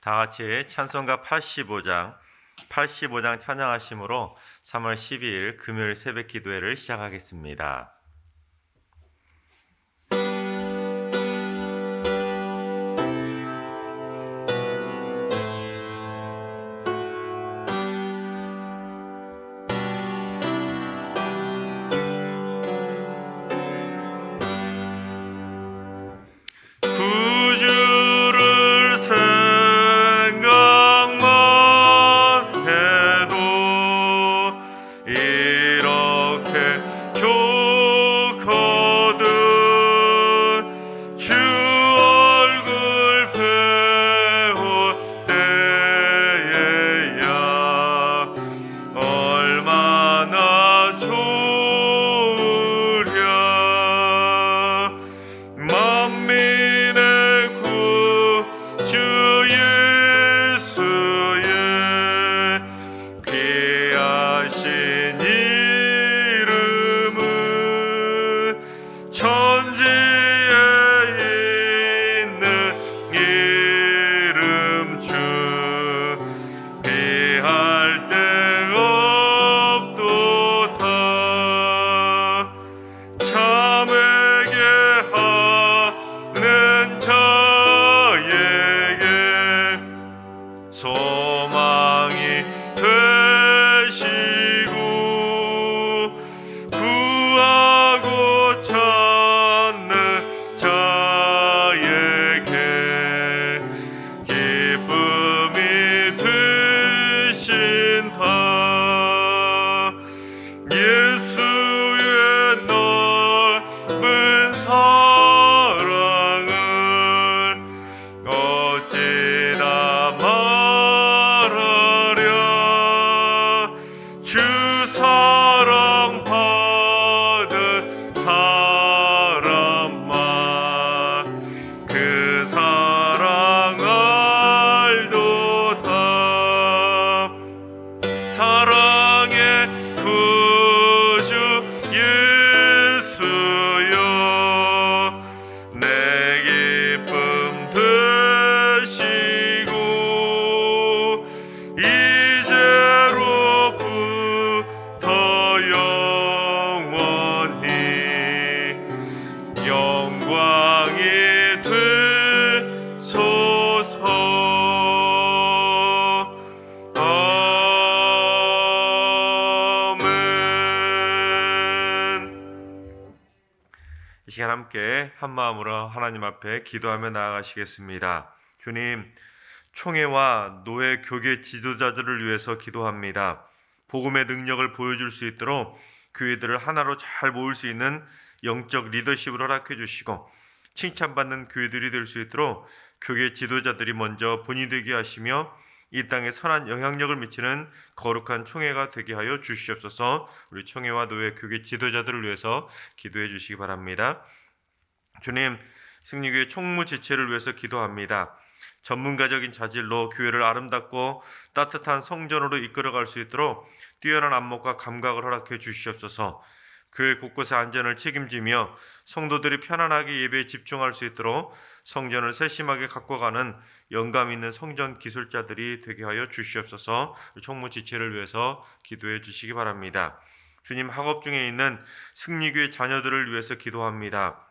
다 같이 찬송가 85장 찬양하심으로 3월 12일 금요일 새벽 기도회를 시작하겠습니다. 이 시간 함께 한 마음으로 하나님 앞에 기도하며 나아가시겠습니다. 주님, 총회와 노예 교계 지도자들을 위해서 기도합니다. 복음의 능력을 보여줄 수 있도록 교회들을 하나로 잘 모을 수 있는 영적 리더십을 허락해 주시고 칭찬받는 교회들이 될 수 있도록 교계 지도자들이 먼저 본이 되게 하시며 이 땅에 선한 영향력을 미치는 거룩한 총회가 되게 하여 주시옵소서. 우리 총회와 노예 교계 지도자들을 위해서 기도해 주시기 바랍니다. 주님, 승리교회 총무지체를 위해서 기도합니다. 전문가적인 자질로 교회를 아름답고 따뜻한 성전으로 이끌어갈 수 있도록 뛰어난 안목과 감각을 허락해 주시옵소서. 교회 곳곳의 안전을 책임지며 성도들이 편안하게 예배에 집중할 수 있도록 성전을 세심하게 가꿔가는 영감 있는 성전 기술자들이 되게 하여 주시옵소서. 총무지체를 위해서 기도해 주시기 바랍니다. 주님, 학업 중에 있는 승리교회 자녀들을 위해서 기도합니다.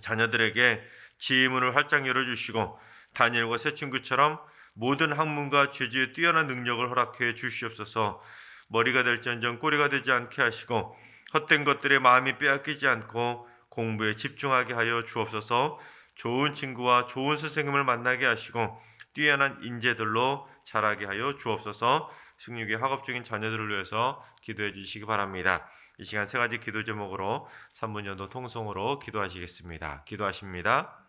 자녀들에게 지혜문을 활짝 열어주시고 다니엘과 새 친구처럼 모든 학문과 죄지에 뛰어난 능력을 허락해 주시옵소서. 머리가 될지언정 꼬리가 되지 않게 하시고 헛된 것들에 마음이 빼앗기지 않고 공부에 집중하게 하여 주옵소서. 좋은 친구와 좋은 선생님을 만나게 하시고 뛰어난 인재들로 자라게 하여 주옵소서. 승리교회 학업중인 자녀들을 위해서 기도해 주시기 바랍니다. 이 시간 세 가지 기도 제목으로 3분 연도 통성으로 기도하시겠습니다. 기도하십니다.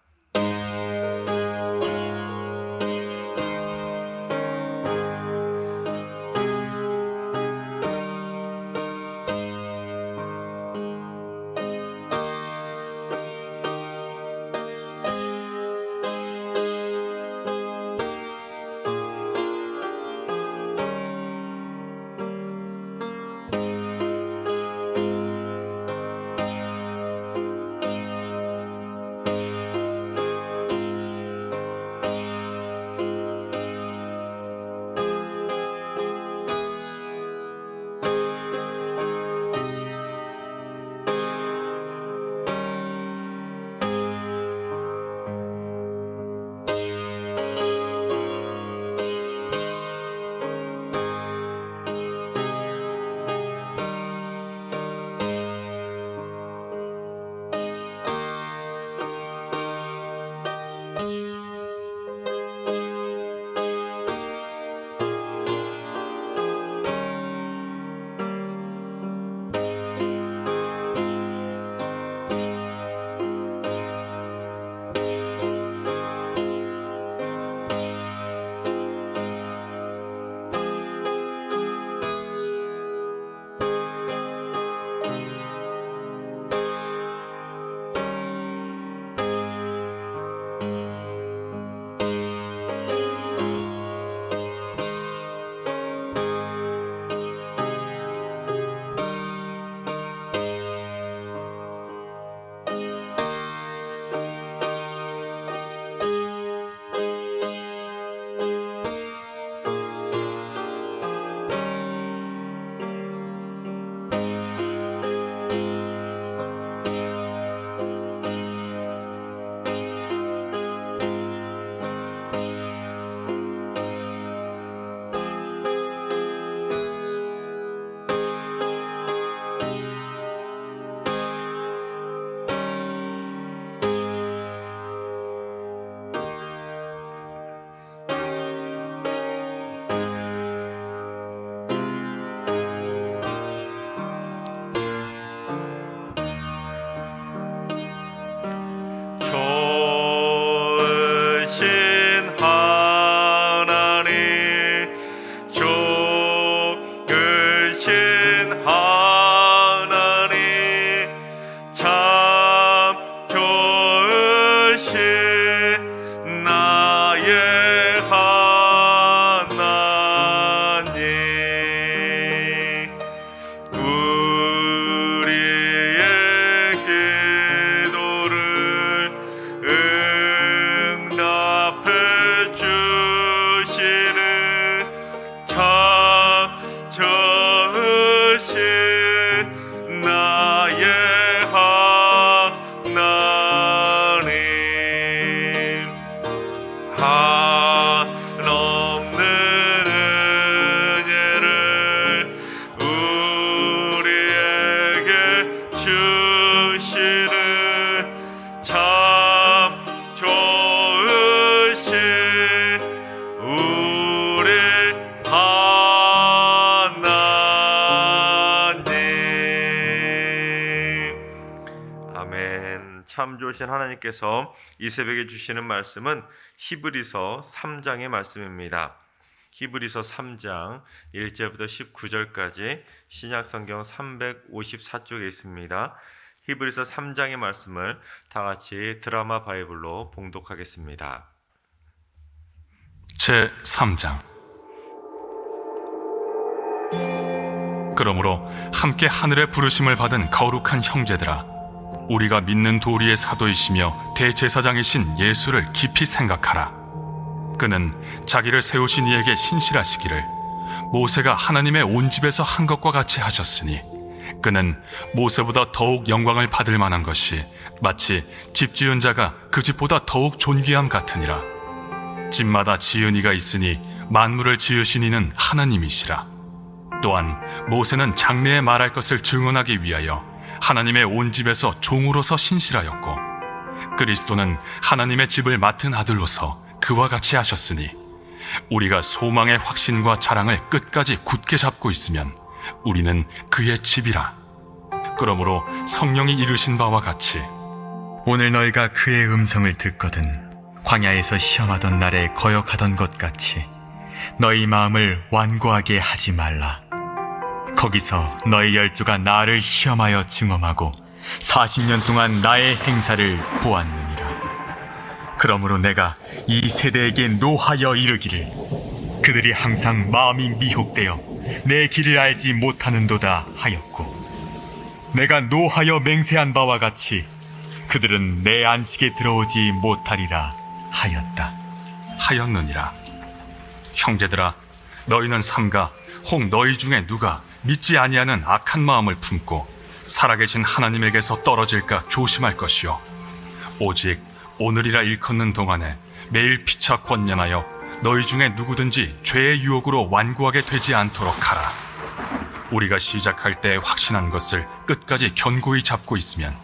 한없는 은혜를 우리에게 주시는 참 좋으신 우리 하나님. 아멘. 참 좋으신 하나님께서 이 새벽에 주시는 말씀은 히브리서 3장의 말씀입니다. 히브리서 3장 1절부터 19절까지 신약성경 354쪽에 있습니다. 히브리서 3장의 말씀을 다 같이 드라마 바이블로 봉독하겠습니다. 제 3장. 그러므로 함께 하늘의 부르심을 받은 거룩한 형제들아, 우리가 믿는 도리의 사도이시며 대제사장이신 예수를 깊이 생각하라. 그는 자기를 세우신 이에게 신실하시기를 모세가 하나님의 온 집에서 한 것과 같이 하셨으니, 그는 모세보다 더욱 영광을 받을 만한 것이 마치 집 지은 자가 그 집보다 더욱 존귀함 같으니라. 집마다 지은 이가 있으니 만물을 지으신 이는 하나님이시라. 또한 모세는 장래에 말할 것을 증언하기 위하여 하나님의 온 집에서 종으로서 신실하였고, 그리스도는 하나님의 집을 맡은 아들로서 그와 같이 하셨으니, 우리가 소망의 확신과 자랑을 끝까지 굳게 잡고 있으면 우리는 그의 집이라. 그러므로 성령이 이르신 바와 같이 오늘 너희가 그의 음성을 듣거든 광야에서 시험하던 날에 거역하던 것 같이 너희 마음을 완고하게 하지 말라. 거기서 너희 열조가 나를 시험하여 증험하고 40년 동안 나의 행사를 보았느니라. 그러므로 내가 이 세대에게 노하여 이르기를 그들이 항상 마음이 미혹되어 내 길을 알지 못하는도다 하였고, 내가 노하여 맹세한 바와 같이 그들은 내 안식에 들어오지 못하리라 하였느니라. 형제들아, 너희는 삼가 혹 너희 중에 누가 믿지 아니하는 악한 마음을 품고 살아계신 하나님에게서 떨어질까 조심할 것이요, 오직 오늘이라 일컫는 동안에 매일 피차 권면하여 너희 중에 누구든지 죄의 유혹으로 완고하게 되지 않도록 하라. 우리가 시작할 때 확신한 것을 끝까지 견고히 잡고 있으면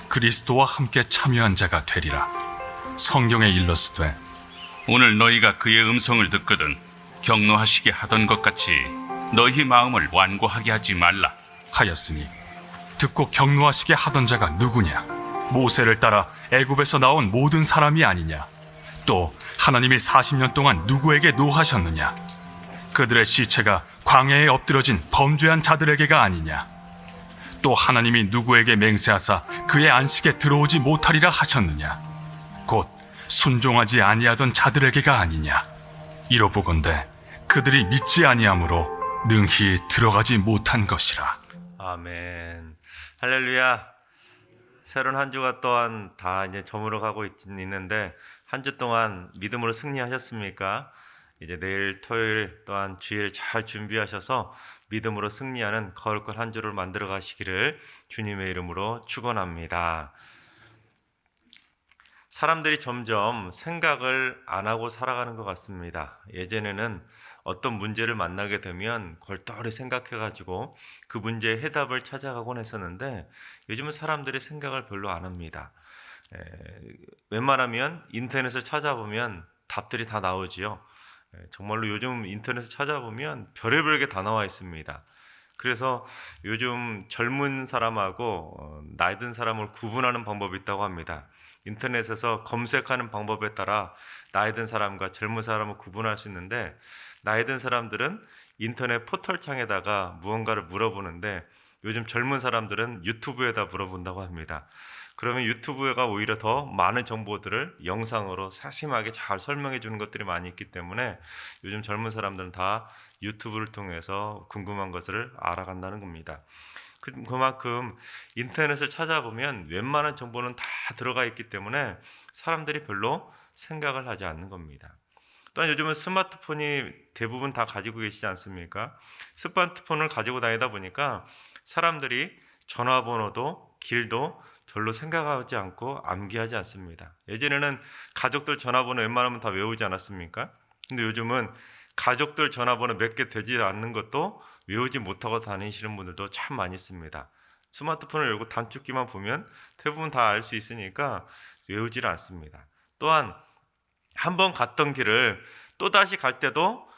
그리스도와 함께 참여한 자가 되리라. 성경에 일렀으되 오늘 너희가 그의 음성을 듣거든 격노하시게 하던 것 같이 너희 마음을 완고하게 하지 말라 하였으니, 듣고 격노하시게 하던 자가 누구냐? 모세를 따라 애굽에서 나온 모든 사람이 아니냐? 또 하나님이 40년 동안 누구에게 노하셨느냐? 그들의 시체가 광야에 엎드러진 범죄한 자들에게가 아니냐? 또 하나님이 누구에게 맹세하사 그의 안식에 들어오지 못하리라 하셨느냐? 곧 순종하지 아니하던 자들에게가 아니냐? 이로보건대 그들이 믿지 아니하므로 능히 들어가지 못한 것이라. 아멘. 할렐루야. 새로운 한 주가 또한 다 이제 저물어 가고 있는데, 한 주 동안 믿음으로 승리하셨습니까? 이제 내일 토요일 또한 주일 잘 준비하셔서 믿음으로 승리하는 거룩한 한 주를 만들어 가시기를 주님의 이름으로 축원합니다. 사람들이 점점 생각을 안 하고 살아가는 것 같습니다. 예전에는 어떤 문제를 만나게 되면 골똘히 생각해가지고 그 문제의 해답을 찾아가곤 했었는데, 요즘은 사람들이 생각을 별로 안 합니다. 웬만하면 인터넷을 찾아보면 답들이 다 나오지요. 정말로 요즘 인터넷을 찾아보면 별의별 게 다 나와 있습니다. 그래서 요즘 젊은 사람하고 나이 든 사람을 구분하는 방법이 있다고 합니다. 인터넷에서 검색하는 방법에 따라 나이 든 사람과 젊은 사람을 구분할 수 있는데, 나이 든 사람들은 인터넷 포털창에다가 무언가를 물어보는데, 요즘 젊은 사람들은 유튜브에다 물어본다고 합니다. 그러면 유튜브가 오히려 더 많은 정보들을 영상으로 세심하게 잘 설명해 주는 것들이 많이 있기 때문에 요즘 젊은 사람들은 다 유튜브를 통해서 궁금한 것을 알아간다는 겁니다. 그만큼 인터넷을 찾아보면 웬만한 정보는 다 들어가 있기 때문에 사람들이 별로 생각을 하지 않는 겁니다. 또한 요즘은 스마트폰이 대부분 다 가지고 계시지 않습니까? 스마트폰을 가지고 다니다 보니까 사람들이 전화번호도 길도 별로 생각하지 않고 암기하지 않습니다. 예전에는 가족들 전화번호 웬만하면 다 외우지 않았습니까? 근데 요즘은 가족들 전화번호 몇 개 되지 않는 것도 외우지 못하고 다니시는 분들도 참 많이 있습니다. 스마트폰을 열고 단축키만 보면 대부분 다 알 수 있으니까 외우지를 않습니다. 또한 한 번 갔던 길을 또다시 갈 때도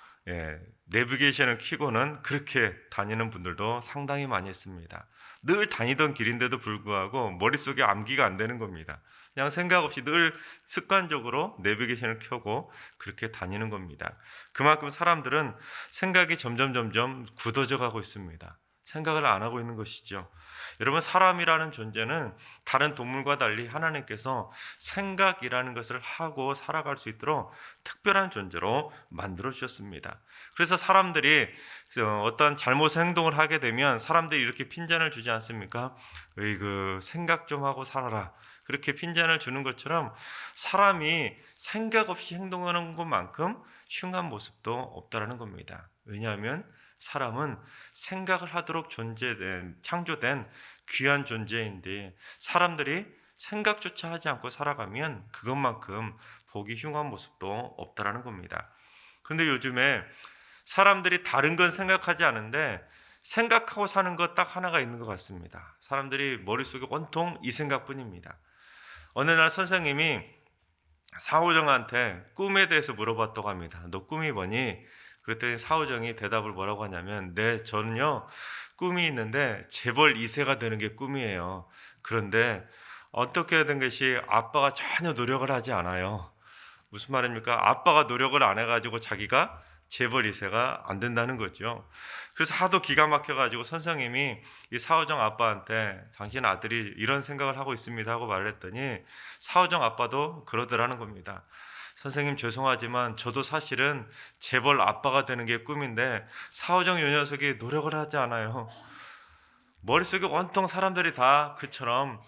내비게이션을 켜고는 그렇게 다니는 분들도 상당히 많이 있습니다. 늘 다니던 길인데도 불구하고 머릿속에 암기가 안 되는 겁니다. 그냥 생각 없이 늘 습관적으로 내비게이션을 켜고 그렇게 다니는 겁니다. 그만큼 사람들은 생각이 점점 굳어져 가고 있습니다. 생각을 안 하고 있는 것이죠. 여러분, 사람이라는 존재는 다른 동물과 달리 하나님께서 생각이라는 것을 하고 살아갈 수 있도록 특별한 존재로 만들어 주셨습니다. 그래서 사람들이 어떤 잘못 행동을 하게 되면 사람들이 이렇게 핀잔을 주지 않습니까? 그 생각 좀 하고 살아라. 그렇게 핀잔을 주는 것처럼 사람이 생각 없이 행동하는 것만큼 흉한 모습도 없다라는 겁니다. 왜냐하면 사람은 생각을 하도록 창조된 귀한 존재인데 사람들이 생각조차 하지 않고 살아가면 그것만큼 보기 흉한 모습도 없다라는 겁니다. 근데 요즘에 사람들이 다른 건 생각하지 않은데 생각하고 사는 것 딱 하나가 있는 것 같습니다. 사람들이 머릿속에 온통 이 생각뿐입니다. 어느 날 선생님이 사오정한테 꿈에 대해서 물어봤다고 합니다. 너 꿈이 뭐니? 그랬더니 사오정이 대답을 뭐라고 하냐면, 네, 저는요 꿈이 있는데 재벌 2세가 되는 게 꿈이에요. 그런데 어떻게 된 것이 아빠가 전혀 노력을 하지 않아요. 무슨 말입니까? 아빠가 노력을 안 해가지고 자기가 재벌 2세가 안 된다는 거죠. 그래서 하도 기가 막혀가지고 선생님이 이 사오정 아빠한테 당신 아들이 이런 생각을 하고 있습니다 하고 말을 했더니 사오정 아빠도 그러더라는 겁니다. 선생님 죄송하지만 저도 사실은 재벌 아빠가 되는 게 꿈인데 사오정 요 녀석이 노력을 하지 않아요. 머릿속에 온통 사람들이 다 그처럼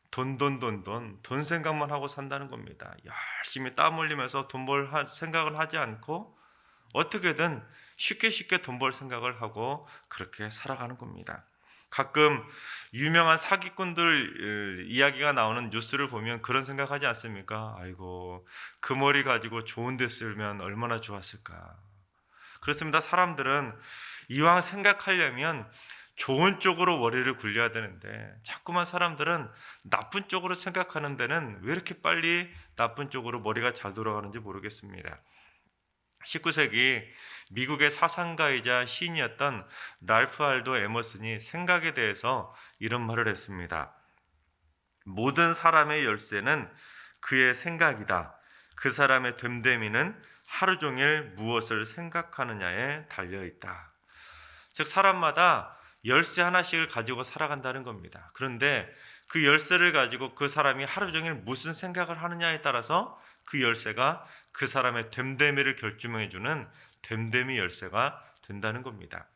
돈 생각만 하고 산다는 겁니다. 열심히 땀 흘리면서 돈 벌 생각을 하지 않고 어떻게든 쉽게 돈 벌 생각을 하고 그렇게 살아가는 겁니다. 가끔 유명한 사기꾼들 이야기가 나오는 뉴스를 보면 그런 생각하지 않습니까? 아이고, 그 머리 가지고 좋은 데 쓰면 얼마나 좋았을까. 그렇습니다. 사람들은 이왕 생각하려면 좋은 쪽으로 머리를 굴려야 되는데 자꾸만 사람들은 나쁜 쪽으로 생각하는 데는 왜 이렇게 빨리 나쁜 쪽으로 머리가 잘 돌아가는지 모르겠습니다. 19세기 미국의 사상가이자 시인이었던 랄프 알도 에머슨이 생각에 대해서 이런 말을 했습니다. 모든 사람의 열쇠는 그의 생각이다. 그 사람의 됨됨이는 하루 종일 무엇을 생각하느냐에 달려있다. 즉 사람마다 열쇠 하나씩을 가지고 살아간다는 겁니다. 그런데 그 열쇠를 가지고 그 사람이 하루 종일 무슨 생각을 하느냐에 따라서 그 열쇠가 그 사람의 됨됨이를 결정해주는 됨됨이 열쇠가 된다는 겁니다.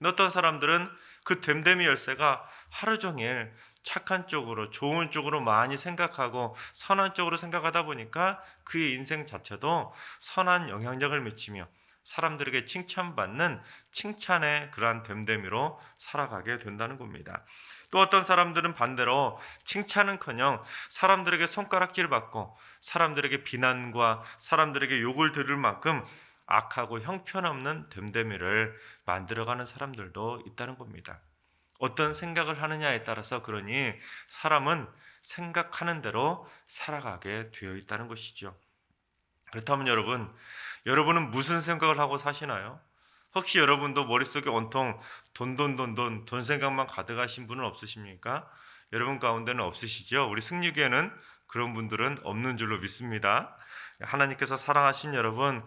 어떤 사람들은 그 됨됨이 열쇠가 하루 종일 착한 쪽으로, 좋은 쪽으로 많이 생각하고 선한 쪽으로 생각하다 보니까 그의 인생 자체도 선한 영향력을 미치며 사람들에게 칭찬받는 칭찬의 그러한 됨됨이로 살아가게 된다는 겁니다. 또 어떤 사람들은 반대로 칭찬은커녕 사람들에게 손가락질 받고 사람들에게 비난과 사람들에게 욕을 들을 만큼 악하고 형편없는 됨됨이를 만들어가는 사람들도 있다는 겁니다. 어떤 생각을 하느냐에 따라서 그러니 사람은 생각하는 대로 살아가게 되어 있다는 것이죠. 그렇다면 여러분은 무슨 생각을 하고 사시나요? 혹시 여러분도 머릿속에 온통 돈 생각만 가득하신 분은 없으십니까? 여러분 가운데는 없으시죠? 우리 승리교회는 그런 분들은 없는 줄로 믿습니다. 하나님께서 사랑하신 여러분,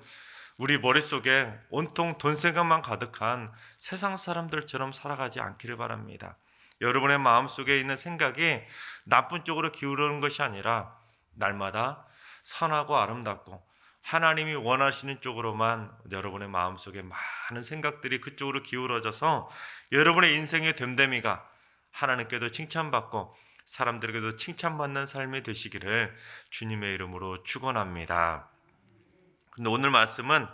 우리 머릿속에 온통 돈 생각만 가득한 세상 사람들처럼 살아가지 않기를 바랍니다. 여러분의 마음속에 있는 생각이 나쁜 쪽으로 기울어오는 것이 아니라 날마다 선하고 아름답고 하나님이 원하시는 쪽으로만 여러분의 마음속에 많은 생각들이 그쪽으로 기울어져서 여러분의 인생의 됨됨이가 하나님께도 칭찬받고 사람들에게도 칭찬받는 삶이 되시기를 주님의 이름으로 축원합니다. 근데 오늘 말씀은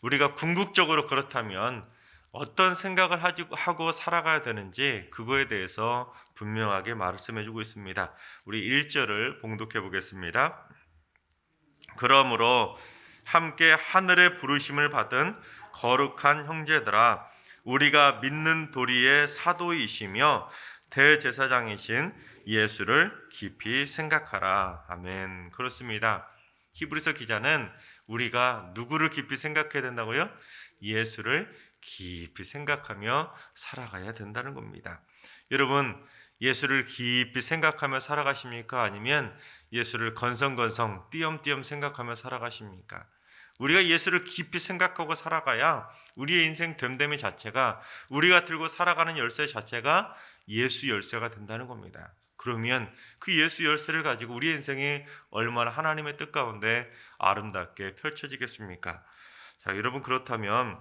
우리가 궁극적으로 그렇다면 어떤 생각을 하고 살아가야 되는지 그거에 대해서 분명하게 말씀해 주고 있습니다. 우리 1절을 봉독해 보겠습니다. 그러므로 함께 하늘의 부르심을 받은 거룩한 형제들아, 우리가 믿는 도리의 사도이시며 대제사장이신 예수를 깊이 생각하라. 아멘. 그렇습니다. 히브리서 기자는 우리가 누구를 깊이 생각해야 된다고요? 예수를 깊이 생각하며 살아가야 된다는 겁니다. 여러분, 예수를 깊이 생각하며 살아가십니까? 아니면 예수를 건성건성 띄엄띄엄 생각하며 살아가십니까? 우리가 예수를 깊이 생각하고 살아가야 우리의 인생 됨됨이 자체가, 우리가 들고 살아가는 열쇠 자체가 예수 열쇠가 된다는 겁니다. 그러면 그 예수 열쇠를 가지고 우리의 인생이 얼마나 하나님의 뜻 가운데 아름답게 펼쳐지겠습니까? 자, 여러분, 그렇다면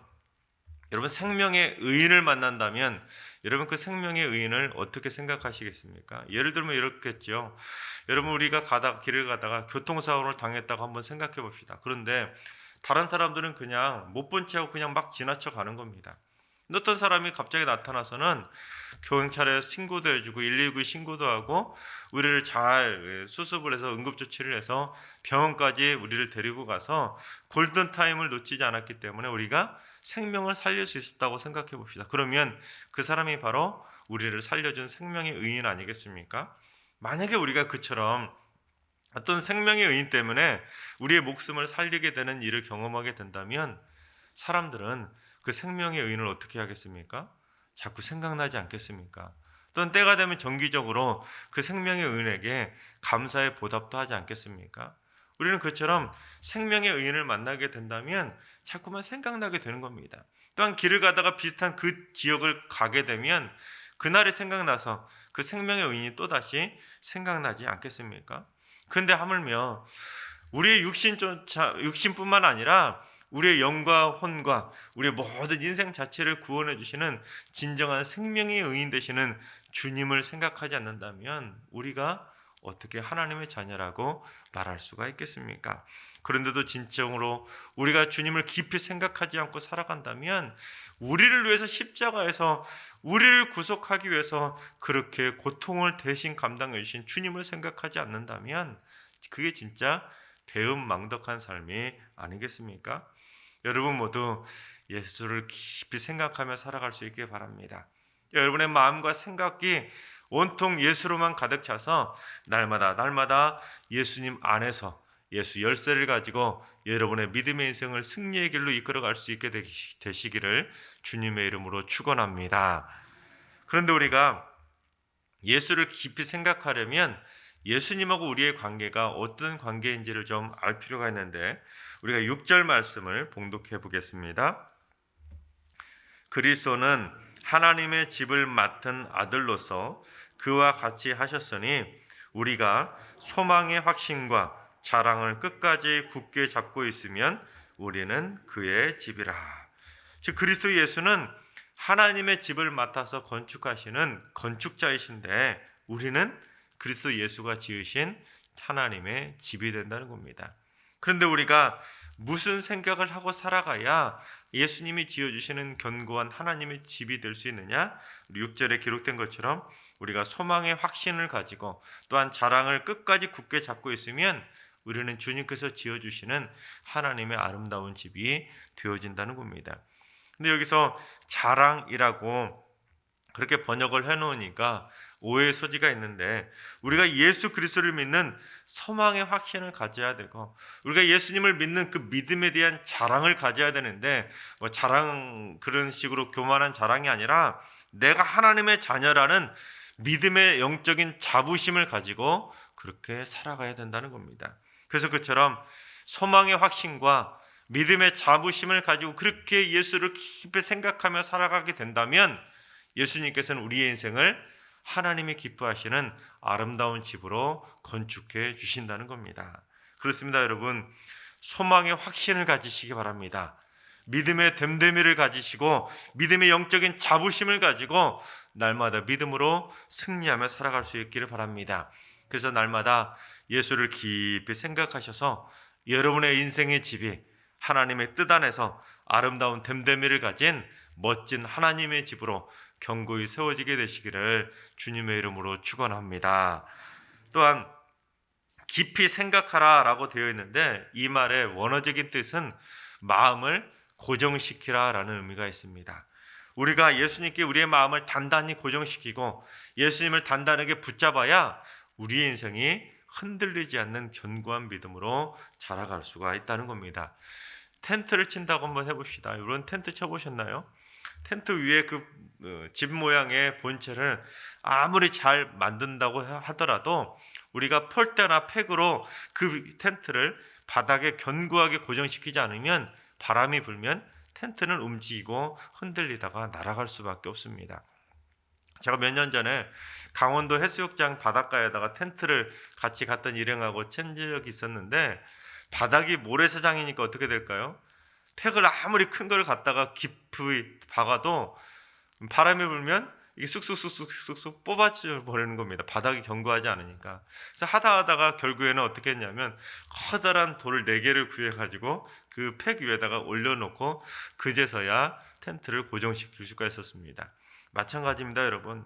여러분, 생명의 의인을 만난다면 여러분, 그 생명의 의인을 어떻게 생각하시겠습니까? 예를 들면 이렇겠죠. 여러분, 우리가 길을 가다가 교통사고를 당했다고 한번 생각해 봅시다. 그런데 다른 사람들은 그냥 못 본 채 하고 그냥 막 지나쳐 가는 겁니다. 어떤 사람이 갑자기 나타나서는 경찰에 신고도 해주고 119 신고도 하고 우리를 잘 수습을 해서 응급조치를 해서 병원까지 우리를 데리고 가서 골든타임을 놓치지 않았기 때문에 우리가 생명을 살릴 수 있었다고 생각해 봅시다. 그러면 그 사람이 바로 우리를 살려준 생명의 의인 아니겠습니까? 만약에 우리가 그처럼 어떤 생명의 의인 때문에 우리의 목숨을 살리게 되는 일을 경험하게 된다면 사람들은 그 생명의 의인을 어떻게 하겠습니까? 자꾸 생각나지 않겠습니까? 또는 때가 되면 정기적으로 그 생명의 의인에게 감사의 보답도 하지 않겠습니까? 우리는 그처럼 생명의 의인을 만나게 된다면 자꾸만 생각나게 되는 겁니다. 또한 길을 가다가 비슷한 그 지역을 가게 되면 그날이 생각나서 그 생명의 의인이 또다시 생각나지 않겠습니까? 그런데 하물며 우리의 육신뿐만 아니라 우리의 영과 혼과 우리의 모든 인생 자체를 구원해 주시는 진정한 생명의 의인 되시는 주님을 생각하지 않는다면 우리가 어떻게 하나님의 자녀라고 말할 수가 있겠습니까? 그런데도 진정으로 우리가 주님을 깊이 생각하지 않고 살아간다면 우리를 위해서 십자가에서 우리를 구속하기 위해서 그렇게 고통을 대신 감당해 주신 주님을 생각하지 않는다면 그게 진짜 배은망덕한 삶이 아니겠습니까? 여러분 모두 예수를 깊이 생각하며 살아갈 수 있길 바랍니다. 여러분의 마음과 생각이 온통 예수로만 가득 차서 날마다 예수님 안에서 예수 열쇠를 가지고 여러분의 믿음의 인생을 승리의 길로 이끌어갈 수 있게 되시기를 주님의 이름으로 축원합니다. 그런데 우리가 예수를 깊이 생각하려면 예수님하고 우리의 관계가 어떤 관계인지를 좀 알 필요가 있는데 우리가 6절 말씀을 봉독해 보겠습니다. 그리스도는 하나님의 집을 맡은 아들로서 그와 같이 하셨으니 우리가 소망의 확신과 자랑을 끝까지 굳게 잡고 있으면 우리는 그의 집이라. 즉 그리스도 예수는 하나님의 집을 맡아서 건축하시는 건축자이신데 우리는 그리스도 예수가 지으신 하나님의 집이 된다는 겁니다. 그런데 우리가 무슨 생각을 하고 살아가야 예수님이 지어주시는 견고한 하나님의 집이 될 수 있느냐? 6절에 기록된 것처럼 우리가 소망의 확신을 가지고 또한 자랑을 끝까지 굳게 잡고 있으면 우리는 주님께서 지어주시는 하나님의 아름다운 집이 되어진다는 겁니다. 근데 여기서 자랑이라고 그렇게 번역을 해놓으니까 오해의 소지가 있는데 우리가 예수 그리스도를 믿는 소망의 확신을 가져야 되고 우리가 예수님을 믿는 그 믿음에 대한 자랑을 가져야 되는데 뭐 자랑 그런 식으로 교만한 자랑이 아니라 내가 하나님의 자녀라는 믿음의 영적인 자부심을 가지고 그렇게 살아가야 된다는 겁니다. 그래서 그처럼 소망의 확신과 믿음의 자부심을 가지고 그렇게 예수를 깊이 생각하며 살아가게 된다면 예수님께서는 우리의 인생을 하나님이 기뻐하시는 아름다운 집으로 건축해 주신다는 겁니다. 그렇습니다, 여러분. 소망의 확신을 가지시기 바랍니다. 믿음의 됨됨이를 가지시고 믿음의 영적인 자부심을 가지고 날마다 믿음으로 승리하며 살아갈 수 있기를 바랍니다. 그래서 날마다 예수를 깊이 생각하셔서 여러분의 인생의 집이 하나님의 뜻 안에서 아름다운 됨됨이를 가진 멋진 하나님의 집으로 견고히 세워지게 되시기를 주님의 이름으로 축원합니다. 또한 깊이 생각하라 라고 되어 있는데, 이 말의 원어적인 뜻은 마음을 고정시키라 라는 의미가 있습니다. 우리가 예수님께 우리의 마음을 단단히 고정시키고 예수님을 단단하게 붙잡아야 우리의 인생이 흔들리지 않는 견고한 믿음으로 자라갈 수가 있다는 겁니다. 텐트를 친다고 한번 해봅시다. 이런 텐트 쳐보셨나요? 텐트 위에 그 집 모양의 본체를 아무리 잘 만든다고 하더라도 우리가 폴대나 팩으로 그 텐트를 바닥에 견고하게 고정시키지 않으면 바람이 불면 텐트는 움직이고 흔들리다가 날아갈 수밖에 없습니다. 제가 몇 년 전에 강원도 해수욕장 바닷가에다가 텐트를 같이 갔던 일행하고 친 적이 있었는데, 바닥이 모래사장이니까 어떻게 될까요? 팩을 아무리 큰 걸 갖다가 깊이 박아도 바람이 불면 이게 쑥쑥 뽑아져 버리는 겁니다. 바닥이 견고하지 않으니까. 그래서 하다가 결국에는 어떻게 했냐면 커다란 돌을 4개를 구해가지고 그 팩 위에다가 올려놓고 그제서야 텐트를 고정시킬 수가 있었습니다. 마찬가지입니다, 여러분.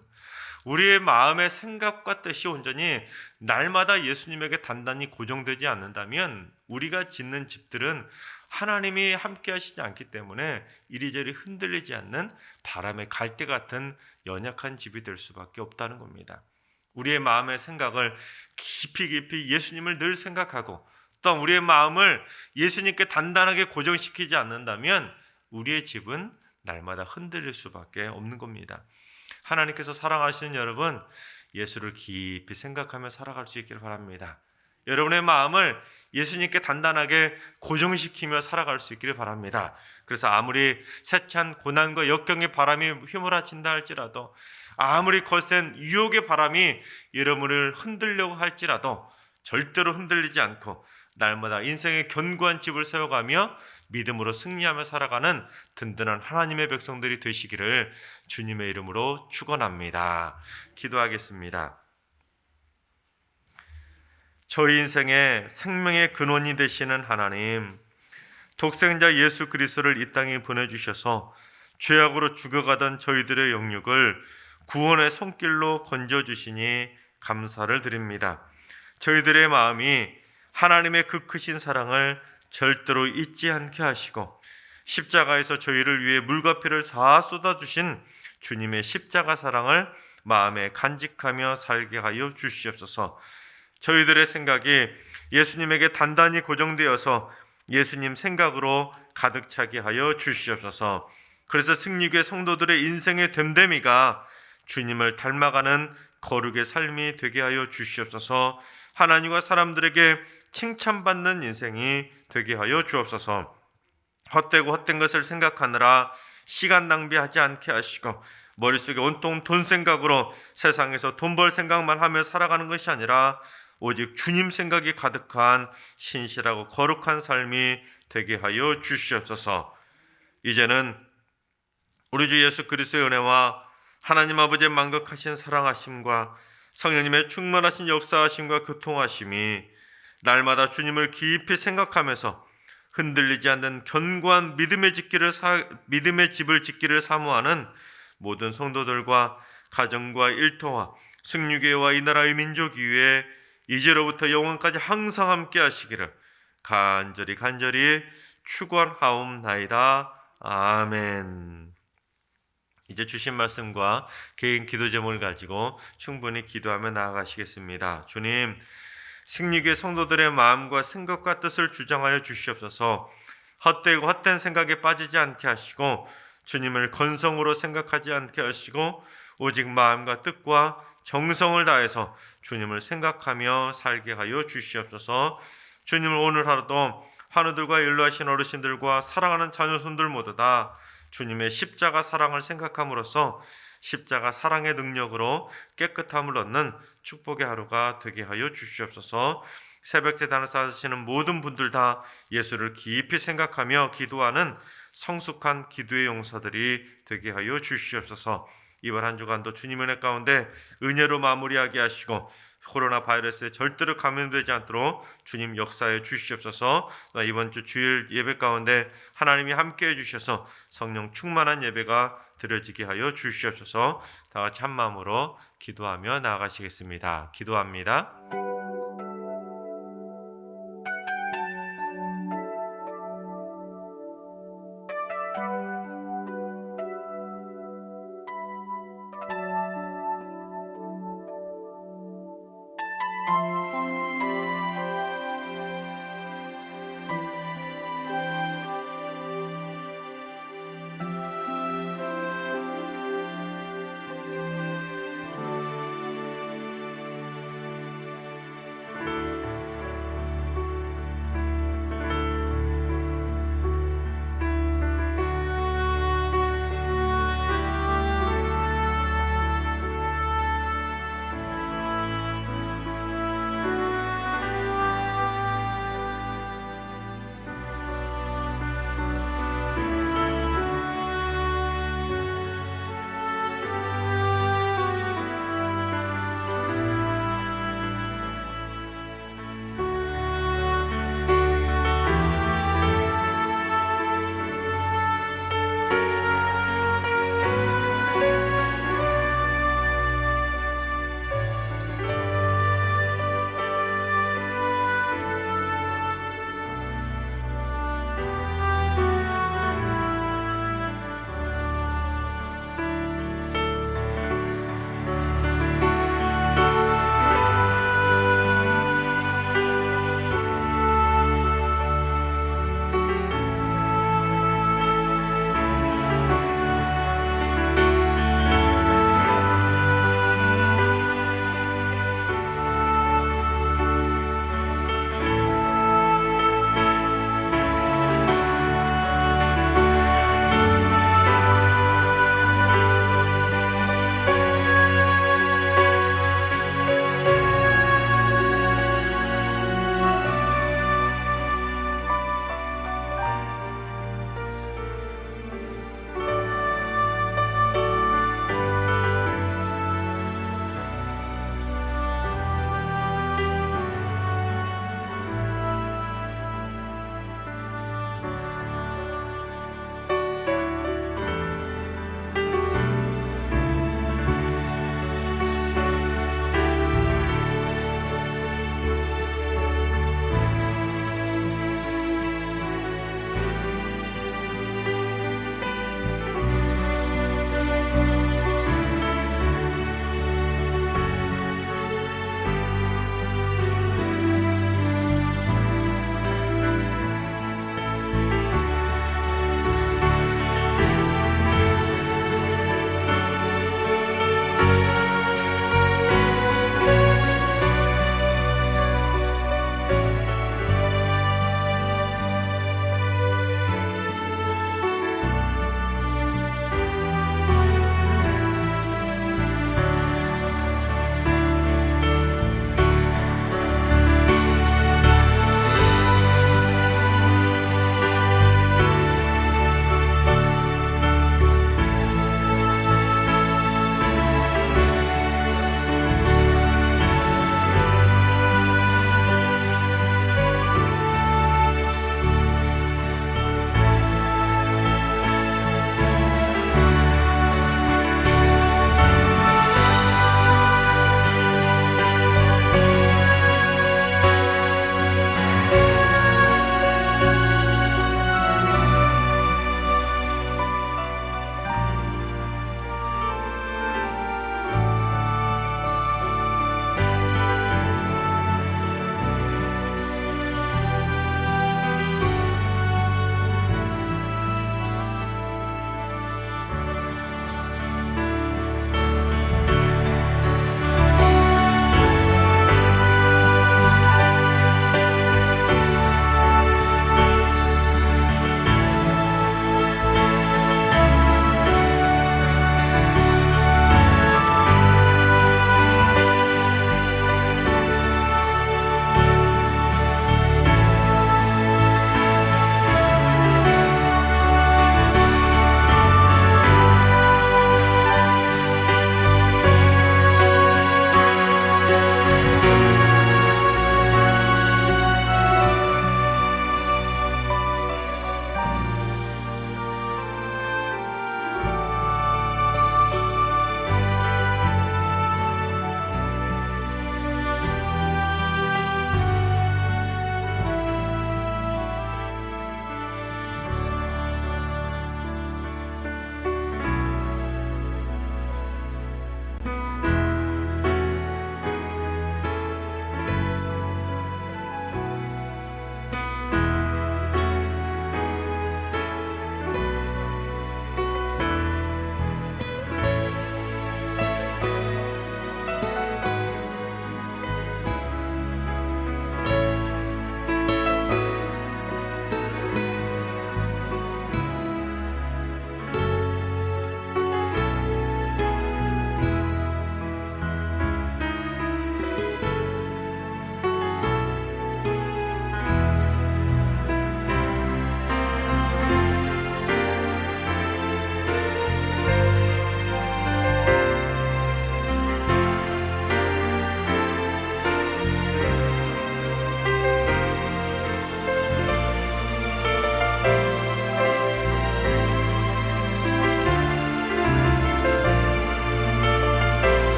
우리의 마음의 생각과 뜻이 온전히 날마다 예수님에게 단단히 고정되지 않는다면 우리가 짓는 집들은 하나님이 함께 하시지 않기 때문에 이리저리 흔들리지 않는 바람의 갈대 같은 연약한 집이 될 수밖에 없다는 겁니다. 우리의 마음의 생각을 깊이 예수님을 늘 생각하고 또 우리의 마음을 예수님께 단단하게 고정시키지 않는다면 우리의 집은 날마다 흔들릴 수밖에 없는 겁니다. 하나님께서 사랑하시는 여러분, 예수를 깊이 생각하며 살아갈 수 있기를 바랍니다. 여러분의 마음을 예수님께 단단하게 고정시키며 살아갈 수 있기를 바랍니다. 그래서 아무리 세찬 고난과 역경의 바람이 휘몰아친다 할지라도, 아무리 거센 유혹의 바람이 여러분을 흔들려고 할지라도 절대로 흔들리지 않고 날마다 인생의 견고한 집을 세워가며 믿음으로 승리하며 살아가는 든든한 하나님의 백성들이 되시기를 주님의 이름으로 축원합니다. 기도하겠습니다. 저희 인생의 생명의 근원이 되시는 하나님, 독생자 예수 그리스도를 이 땅에 보내주셔서 죄악으로 죽어가던 저희들의 영육을 구원의 손길로 건져주시니 감사를 드립니다. 저희들의 마음이 하나님의 그 크신 사랑을 절대로 잊지 않게 하시고 십자가에서 저희를 위해 물과 피를 다 쏟아주신 주님의 십자가 사랑을 마음에 간직하며 살게 하여 주시옵소서. 저희들의 생각이 예수님에게 단단히 고정되어서 예수님 생각으로 가득 차게 하여 주시옵소서. 그래서 승리교회 성도들의 인생의 됨됨이가 주님을 닮아가는 거룩의 삶이 되게 하여 주시옵소서. 하나님과 사람들에게 칭찬받는 인생이 되게 하여 주옵소서. 헛되고 헛된 것을 생각하느라 시간 낭비하지 않게 하시고 머릿속에 온통 돈 생각으로 세상에서 돈 벌 생각만 하며 살아가는 것이 아니라 오직 주님 생각이 가득한 신실하고 거룩한 삶이 되게 하여 주시옵소서. 이제는 우리 주 예수 그리스도의 은혜와 하나님 아버지의 만극하신 사랑하심과 성령님의 충만하신 역사하심과 교통하심이 날마다 주님을 깊이 생각하면서 흔들리지 않는 견고한 믿음의 집을 짓기를 사모하는 모든 성도들과 가정과 일터와 승리교회와 이 나라의 민족 위에 이제로부터 영원까지 항상 함께 하시기를 간절히 축원하옵나이다. 아멘. 이제 주신 말씀과 개인 기도 제목을 가지고 충분히 기도하며 나아가시겠습니다. 주님, 승리교회 성도들의 마음과 생각과 뜻을 주장하여 주시옵소서. 헛되고 헛된 생각에 빠지지 않게 하시고 주님을 건성으로 생각하지 않게 하시고 오직 마음과 뜻과 정성을 다해서 주님을 생각하며 살게 하여 주시옵소서. 주님을 오늘 하루도 환우들과 연로하신 어르신들과 사랑하는 자녀손들 모두 다 주님의 십자가 사랑을 생각함으로써 십자가 사랑의 능력으로 깨끗함을 얻는 축복의 하루가 되게 하여 주시옵소서. 새벽 제단을 쌓으시는 모든 분들 다 예수를 깊이 생각하며 기도하는 성숙한 기도의 용사들이 되게 하여 주시옵소서. 이번 한 주간도 주님의 은혜 가운데 은혜로 마무리하게 하시고 코로나 바이러스에 절대로 감염되지 않도록 주님 역사해 주시옵소서. 이번 주 주일 예배 가운데 하나님이 함께해 주셔서 성령 충만한 예배가 드려지게 하여 주시옵소서. 다 같이 한 마음으로 기도하며 나아가시겠습니다. 기도합니다.